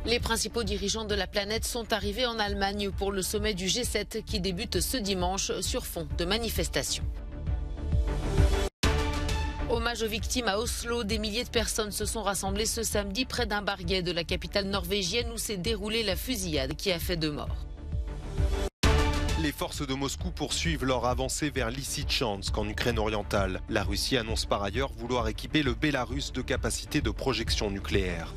Les principaux dirigeants de la planète sont arrivés en Allemagne pour le sommet du G7 qui débute ce dimanche sur fond de manifestations. Hommage aux victimes à Oslo, des milliers de personnes se sont rassemblées ce samedi près d'un bar gay de la capitale norvégienne où s'est déroulée la fusillade qui a fait 2 morts. Les forces de Moscou poursuivent leur avancée vers Lysychansk en Ukraine orientale. La Russie annonce par ailleurs vouloir équiper le Bélarus de capacités de projection nucléaire.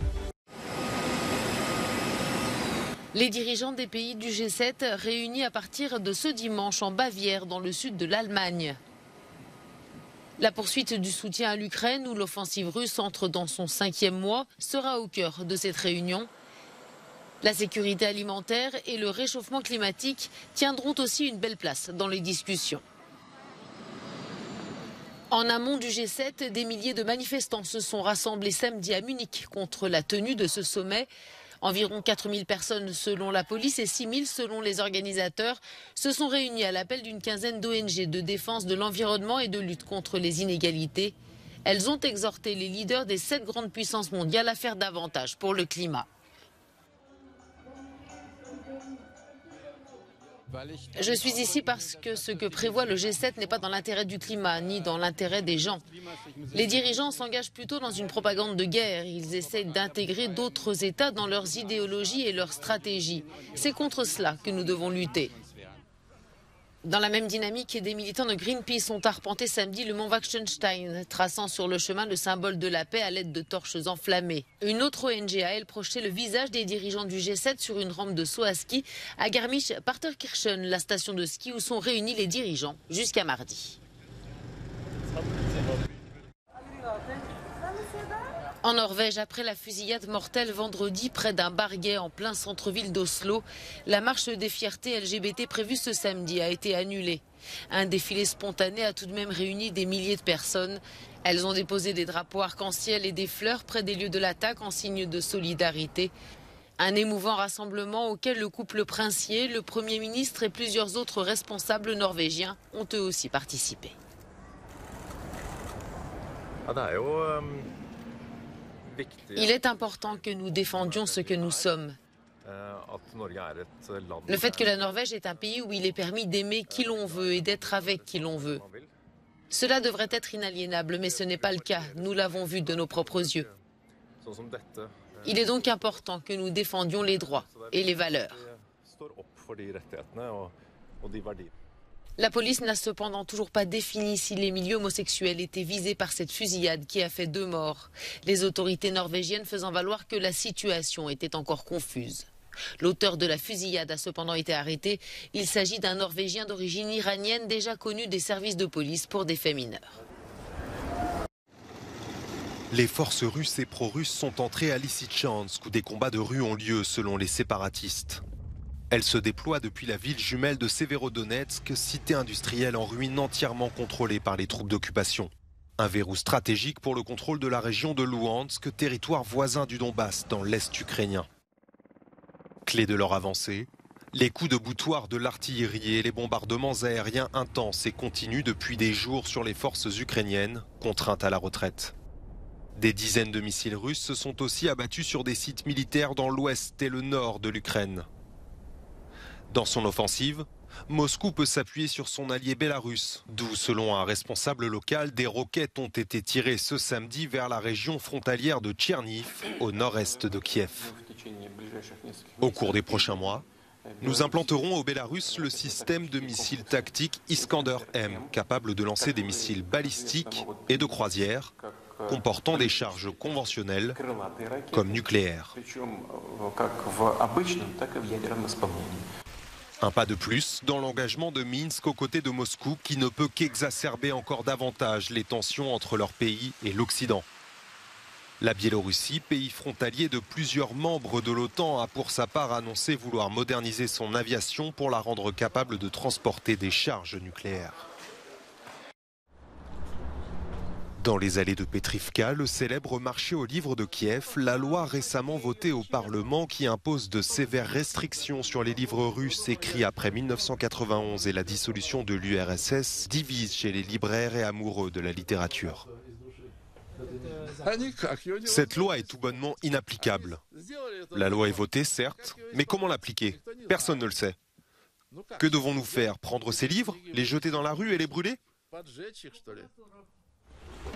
Les dirigeants des pays du G7 réunis à partir de ce dimanche en Bavière, dans le sud de l'Allemagne. La poursuite du soutien à l'Ukraine, où l'offensive russe entre dans son 5e mois, sera au cœur de cette réunion. La sécurité alimentaire et le réchauffement climatique tiendront aussi une belle place dans les discussions. En amont du G7, des milliers de manifestants se sont rassemblés samedi à Munich contre la tenue de ce sommet. Environ 4000 personnes selon la police et 6000 selon les organisateurs se sont réunis à l'appel d'une quinzaine d'ONG de défense de l'environnement et de lutte contre les inégalités. Elles ont exhorté les leaders des 7 grandes puissances mondiales à faire davantage pour le climat. Je suis ici parce que ce que prévoit le G7 n'est pas dans l'intérêt du climat, ni dans l'intérêt des gens. Les dirigeants s'engagent plutôt dans une propagande de guerre. Ils essaient d'intégrer d'autres États dans leurs idéologies et leurs stratégies. C'est contre cela que nous devons lutter. Dans la même dynamique, des militants de Greenpeace ont arpenté samedi le mont Wachtenstein, traçant sur le chemin le symbole de la paix à l'aide de torches enflammées. Une autre ONG a, elle, projeté le visage des dirigeants du G7 sur une rampe de saut à ski à Garmisch-Partenkirchen, la station de ski où sont réunis les dirigeants jusqu'à mardi. En Norvège, après la fusillade mortelle vendredi près d'un bar gay en plein centre-ville d'Oslo, la marche des fiertés LGBT prévue ce samedi a été annulée. Un défilé spontané a tout de même réuni des milliers de personnes. Elles ont déposé des drapeaux arc-en-ciel et des fleurs près des lieux de l'attaque en signe de solidarité. Un émouvant rassemblement auquel le couple princier, le Premier ministre et plusieurs autres responsables norvégiens ont eux aussi participé. Il est important que nous défendions ce que nous sommes. Le fait que la Norvège est un pays où il est permis d'aimer qui l'on veut et d'être avec qui l'on veut. Cela devrait être inaliénable, mais ce n'est pas le cas. Nous l'avons vu de nos propres yeux. Il est donc important que nous défendions les droits et les valeurs. La police n'a cependant toujours pas défini si les milieux homosexuels étaient visés par cette fusillade qui a fait 2 morts. Les autorités norvégiennes faisant valoir que la situation était encore confuse. L'auteur de la fusillade a cependant été arrêté. Il s'agit d'un Norvégien d'origine iranienne déjà connu des services de police pour des faits mineurs. Les forces russes et pro-russes sont entrées à Lysychansk où des combats de rue ont lieu selon les séparatistes. Elle se déploie depuis la ville jumelle de Severodonetsk, cité industrielle en ruine entièrement contrôlée par les troupes d'occupation. Un verrou stratégique pour le contrôle de la région de Louhansk, territoire voisin du Donbass dans l'est ukrainien. Clé de leur avancée, les coups de boutoir de l'artillerie et les bombardements aériens intenses et continus depuis des jours sur les forces ukrainiennes, contraintes à la retraite. Des dizaines de missiles russes se sont aussi abattus sur des sites militaires dans l'ouest et le nord de l'Ukraine. Dans son offensive, Moscou peut s'appuyer sur son allié bélarus, d'où, selon un responsable local, des roquettes ont été tirées ce samedi vers la région frontalière de Tcherniv, au nord-est de Kiev. Au cours des prochains mois, nous implanterons au Bélarus le système de missiles tactiques Iskander-M, capable de lancer des missiles balistiques et de croisière, comportant des charges conventionnelles comme nucléaires. Un pas de plus dans l'engagement de Minsk aux côtés de Moscou qui ne peut qu'exacerber encore davantage les tensions entre leur pays et l'Occident. La Biélorussie, pays frontalier de plusieurs membres de l'OTAN, a pour sa part annoncé vouloir moderniser son aviation pour la rendre capable de transporter des charges nucléaires. Dans les allées de Petrivka, le célèbre marché aux livres de Kiev, la loi récemment votée au Parlement qui impose de sévères restrictions sur les livres russes écrits après 1991 et la dissolution de l'URSS divise chez les libraires et amoureux de la littérature. Cette loi est tout bonnement inapplicable. La loi est votée, certes, mais comment l'appliquer? Personne ne le sait. Que devons-nous faire? Prendre ces livres, les jeter dans la rue et les brûler?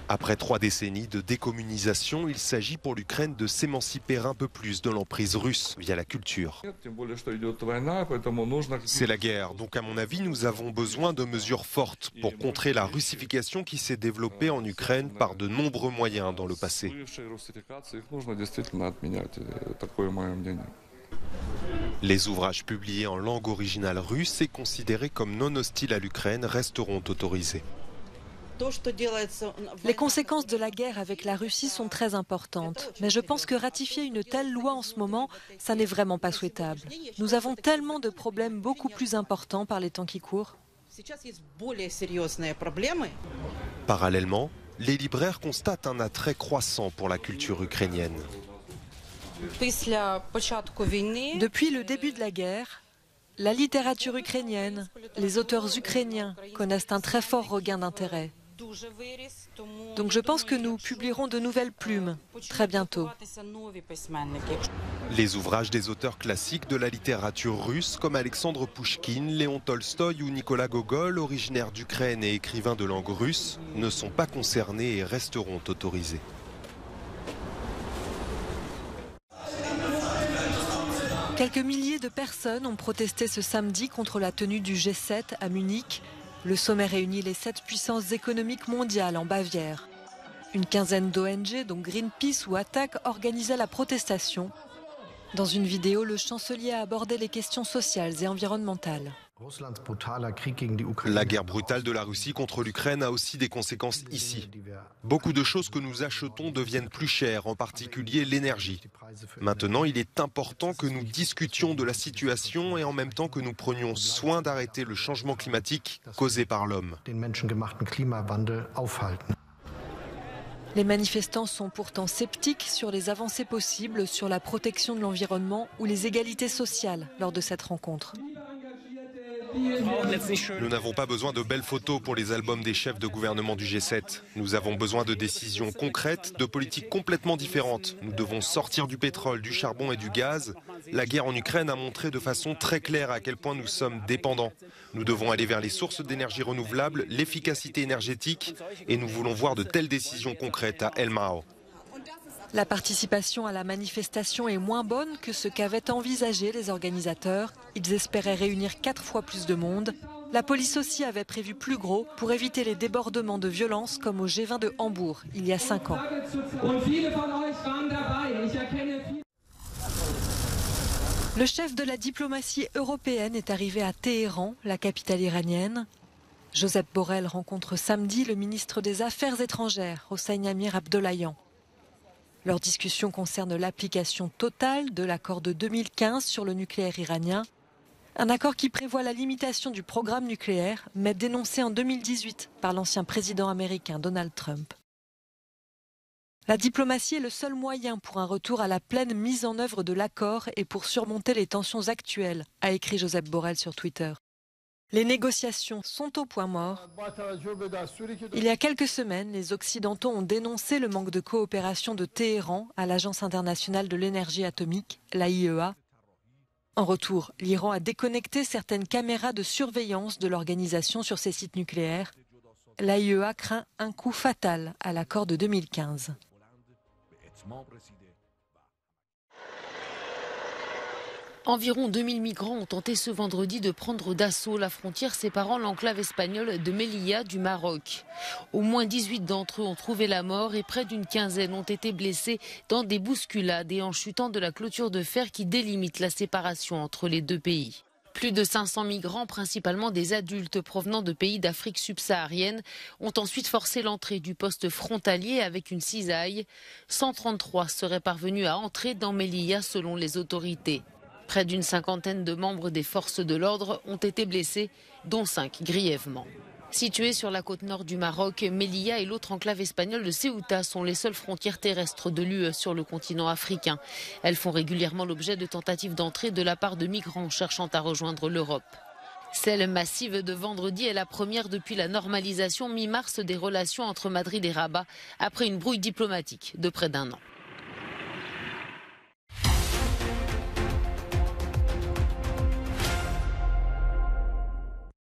Après 3 décennies de décommunisation, il s'agit pour l'Ukraine de s'émanciper un peu plus de l'emprise russe via la culture. C'est la guerre, donc à mon avis, nous avons besoin de mesures fortes pour contrer la russification qui s'est développée en Ukraine par de nombreux moyens dans le passé. Les ouvrages publiés en langue originale russe et considérés comme non hostiles à l'Ukraine resteront autorisés. Les conséquences de la guerre avec la Russie sont très importantes, mais je pense que ratifier une telle loi en ce moment, ça n'est vraiment pas souhaitable. Nous avons tellement de problèmes beaucoup plus importants par les temps qui courent. Parallèlement, les libraires constatent un attrait croissant pour la culture ukrainienne. Depuis le début de la guerre, la littérature ukrainienne, les auteurs ukrainiens connaissent un très fort regain d'intérêt. Donc je pense que nous publierons de nouvelles plumes très bientôt. Les ouvrages des auteurs classiques de la littérature russe comme Alexandre Pouchkine, Léon Tolstoï ou Nicolas Gogol, originaires d'Ukraine et écrivains de langue russe, ne sont pas concernés et resteront autorisés. Quelques milliers de personnes ont protesté ce samedi contre la tenue du G7 à Munich. Le sommet réunit les 7 puissances économiques mondiales en Bavière. Une quinzaine d'ONG, dont Greenpeace ou Attac, organisaient la protestation. Dans une vidéo, le chancelier a abordé les questions sociales et environnementales. La guerre brutale de la Russie contre l'Ukraine a aussi des conséquences ici. Beaucoup de choses que nous achetons deviennent plus chères, en particulier l'énergie. Maintenant, il est important que nous discutions de la situation et en même temps que nous prenions soin d'arrêter le changement climatique causé par l'homme. Les manifestants sont pourtant sceptiques sur les avancées possibles sur la protection de l'environnement ou les égalités sociales lors de cette rencontre. Nous n'avons pas besoin de belles photos pour les albums des chefs de gouvernement du G7. Nous avons besoin de décisions concrètes, de politiques complètement différentes. Nous devons sortir du pétrole, du charbon et du gaz. La guerre en Ukraine a montré de façon très claire à quel point nous sommes dépendants. Nous devons aller vers les sources d'énergie renouvelables, l'efficacité énergétique et nous voulons voir de telles décisions concrètes à Elmau. La participation à la manifestation est moins bonne que ce qu'avaient envisagé les organisateurs. Ils espéraient réunir 4 fois plus de monde. La police aussi avait prévu plus gros pour éviter les débordements de violence comme au G20 de Hambourg il y a 5 ans. Le chef de la diplomatie européenne est arrivé à Téhéran, la capitale iranienne. Josep Borrell rencontre samedi le ministre des Affaires étrangères, Hossein Amir Abdollahian. Leur discussion concerne l'application totale de l'accord de 2015 sur le nucléaire iranien. Un accord qui prévoit la limitation du programme nucléaire, mais dénoncé en 2018 par l'ancien président américain Donald Trump. La diplomatie est le seul moyen pour un retour à la pleine mise en œuvre de l'accord et pour surmonter les tensions actuelles, a écrit Josep Borrell sur Twitter. Les négociations sont au point mort. Il y a quelques semaines, les Occidentaux ont dénoncé le manque de coopération de Téhéran à l'Agence internationale de l'énergie atomique, l'AIEA. En retour, l'Iran a déconnecté certaines caméras de surveillance de l'organisation sur ses sites nucléaires. L'AIEA craint un coup fatal à l'accord de 2015. Environ 2000 migrants ont tenté ce vendredi de prendre d'assaut la frontière séparant l'enclave espagnole de Melilla du Maroc. Au moins 18 d'entre eux ont trouvé la mort et près d'une quinzaine ont été blessés dans des bousculades et en chutant de la clôture de fer qui délimite la séparation entre les deux pays. Plus de 500 migrants, principalement des adultes provenant de pays d'Afrique subsaharienne, ont ensuite forcé l'entrée du poste frontalier avec une cisaille. 133 seraient parvenus à entrer dans Melilla selon les autorités. Près d'une cinquantaine de membres des forces de l'ordre ont été blessés, dont 5 grièvement. Située sur la côte nord du Maroc, Melilla et l'autre enclave espagnole de Ceuta sont les seules frontières terrestres de l'UE sur le continent africain. Elles font régulièrement l'objet de tentatives d'entrée de la part de migrants cherchant à rejoindre l'Europe. Celle massive de vendredi est la première depuis la normalisation mi-mars des relations entre Madrid et Rabat, après une brouille diplomatique de près d'1 an.